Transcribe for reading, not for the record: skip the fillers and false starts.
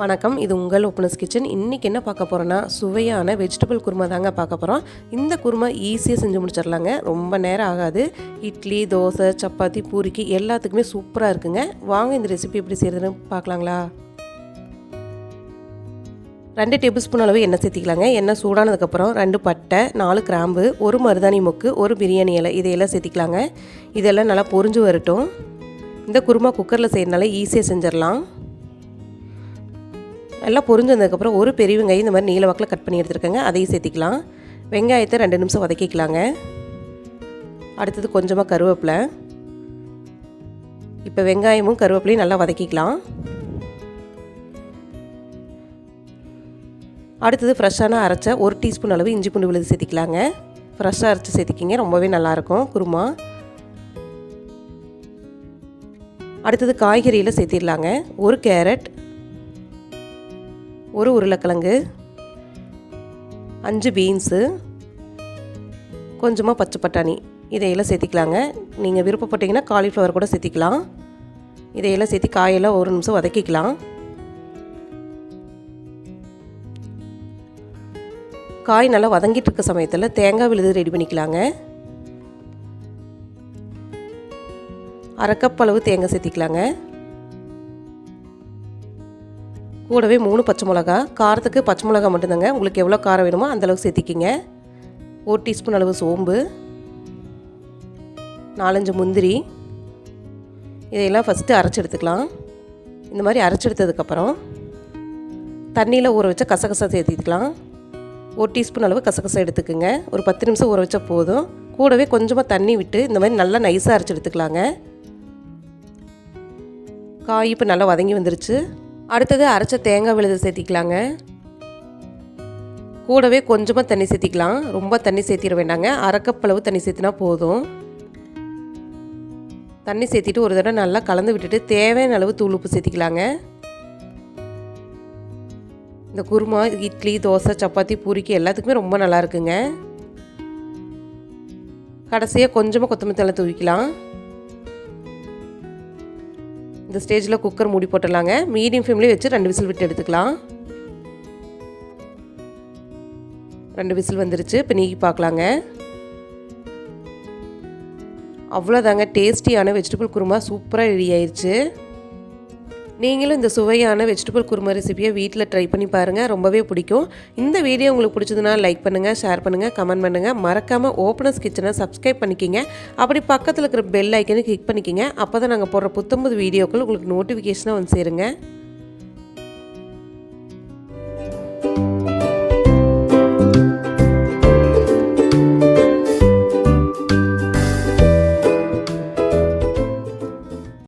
வணக்கம், இது உங்கள் ஓப்பனஸ் கிச்சன். இன்றைக்கி என்ன பார்க்க போகிறோன்னா, சுவையான வெஜிடபிள் குருமா தாங்க பார்க்க போகிறோம். இந்த குருமா ஈஸியாக செஞ்சு முடிச்சிடலாங்க, ரொம்ப நேரம் ஆகாது. இட்லி, தோசை, சப்பாத்தி, பூரிக்கு எல்லாத்துக்குமே சூப்பராக இருக்குங்க. வாங்க இந்த ரெசிபி எப்படி செய்கிறதுன்னு பார்க்கலாங்களா. 2 டேபிள் ஸ்பூன் அளவு எண்ணெய் சேர்த்திக்கலாங்க. எண்ணெய் சூடானதுக்கப்புறம் 2 பட்டை, 4 கிராம்பு, 1 மருதாணி மொக்கு, 1 பிரியாணி இலை இதையெல்லாம் சேர்த்திக்கலாங்க. இதெல்லாம் நல்லா பொரிஞ்சு வரட்டும். இந்த குருமா குக்கரில் செய்யறதுனால ஈஸியாக செஞ்சிடலாம். எல்லாம் பொரிஞ்சு வந்ததுக்கப்புறம் ஒரு பெரிய வெங்காயம் இந்த மாதிரி நீல வாக்கில் கட் பண்ணி எடுத்துருக்கேங்க, அதையும் சேர்த்திக்கலாம். வெங்காயத்தை 2 நிமிஷம் வதக்கிக்கலாங்க. அடுத்தது கொஞ்சமாக கருவேப்பிலை. இப்போ வெங்காயமும் கருவேப்பிலையும் நல்லா வதக்கிக்கலாம். அடுத்தது ஃப்ரெஷ்ஷான அரைச்ச 1 டீஸ்பூன் அளவு இஞ்சி பூண்டு விழுது சேர்த்திக்கலாங்க. ஃப்ரெஷ்ஷாக அரைச்சி சேர்த்திக்கிங்க, ரொம்பவே நல்லாயிருக்கும் குருமா. அடுத்தது காய்கறியில் சேர்த்திடலாங்க. 1 கேரட், 1 உருளைக்கிழங்கு, 5 பீன்ஸு, கொஞ்சமாக பச்சை பட்டாணி இதையெல்லாம் சேர்த்திக்கலாங்க. நீங்கள் விருப்பப்பட்டீங்கன்னா காலிஃப்ளவர் கூட சேர்த்திக்கலாம். இதையெல்லாம் சேர்த்து காயெல்லாம் 1 நிமிஷம் வதக்கிக்கலாம். காய் நல்லா வதங்கிட்டு இருக்க சமயத்தில் தேங்காய் விழுது ரெடி பண்ணிக்கலாங்க. 1/2 கப் அளவு தேங்காய் சேர்த்திக்கலாங்க. கூடவே 3 பச்சை மிளகா, காரத்துக்கு பச்சை மிளகா மட்டும்தாங்க, உங்களுக்கு எவ்வளோ காரம் வேணுமோ அந்தளவுக்கு சேர்த்திக்கிங்க. 1 டீஸ்பூன் அளவு சோம்பு, 4-5 முந்திரி இதையெல்லாம் ஃபஸ்ட்டு அரைச்சி எடுத்துக்கலாம். இந்த மாதிரி அரைச்சி எடுத்ததுக்கப்புறம் தண்ணியில் ஊற வச்ச கசகசா சேர்த்திக்கலாம். 1 டீஸ்பூன் அளவு கசகசா எடுத்துக்கோங்க. ஒரு 10 நிமிஷம் ஊற வச்சா போதும். கூடவே கொஞ்சமாக தண்ணி விட்டு இந்த மாதிரி நல்லா நைஸாக அரைச்சி எடுத்துக்கலாங்க. காய் இப்போ நல்லா வதங்கி வந்துருச்சு. அடுத்தது அரைச்ச தேங்காய் விழுது சேர்த்திக்கலாங்க. கூடவே கொஞ்சமாக தண்ணி சேர்த்திக்கலாம், ரொம்ப தண்ணி சேர்த்திட வேண்டாங்க. 1/2 கப் அளவு தண்ணி சேர்த்தினா போதும். தண்ணி சேர்த்திட்டு ஒரு தடவை நல்லா கலந்து விட்டுட்டு தேவையான அளவு தூள் உப்பு சேர்த்திக்கலாங்க. இந்த குருமா இட்லி, தோசை, சப்பாத்தி, பூரிக்கு எல்லாத்துக்குமே ரொம்ப நல்லா இருக்குங்க. கடைசியாக கொஞ்சமாக கொத்தமல்லி தழை தூவிக்கலாம். இந்த ஸ்டேஜில் குக்கர் மூடி போட்டுடலாங்க. மீடியம் ஃப்ளேம்லேயே வச்சு 2 விசில் விட்டு எடுத்துக்கலாம். 2 விசில் வந்துருச்சு. இப்போ நீக்கி பார்க்கலாங்க. அவ்வளோதாங்க, டேஸ்டியான வெஜிடபிள் குருமா சூப்பராக ரெடி ஆயிடுச்சு. நீங்களும் இந்த சுவையான வெஜிடபிள் குருமா ரெசிபியை வீட்டில் ட்ரை பண்ணி பாருங்கள், ரொம்பவே பிடிக்கும். இந்த வீடியோ உங்களுக்கு பிடிச்சதுன்னா லைக் பண்ணுங்கள், ஷேர் பண்ணுங்கள், கமெண்ட் பண்ணுங்கள். மறக்காமல் ஓப்பனஸ் கிச்சனை சப்ஸ்கிரைப் பண்ணிக்கிங்க. அப்படி பக்கத்தில் இருக்கிற பெல் ஐக்கனை கிளிக் பண்ணிக்கிங்க. அப்போ தான் நாங்கள் போடுற புத்தம்பது வீடியோக்கள் உங்களுக்கு நோட்டிஃபிகேஷனாக வந்து சேருங்க.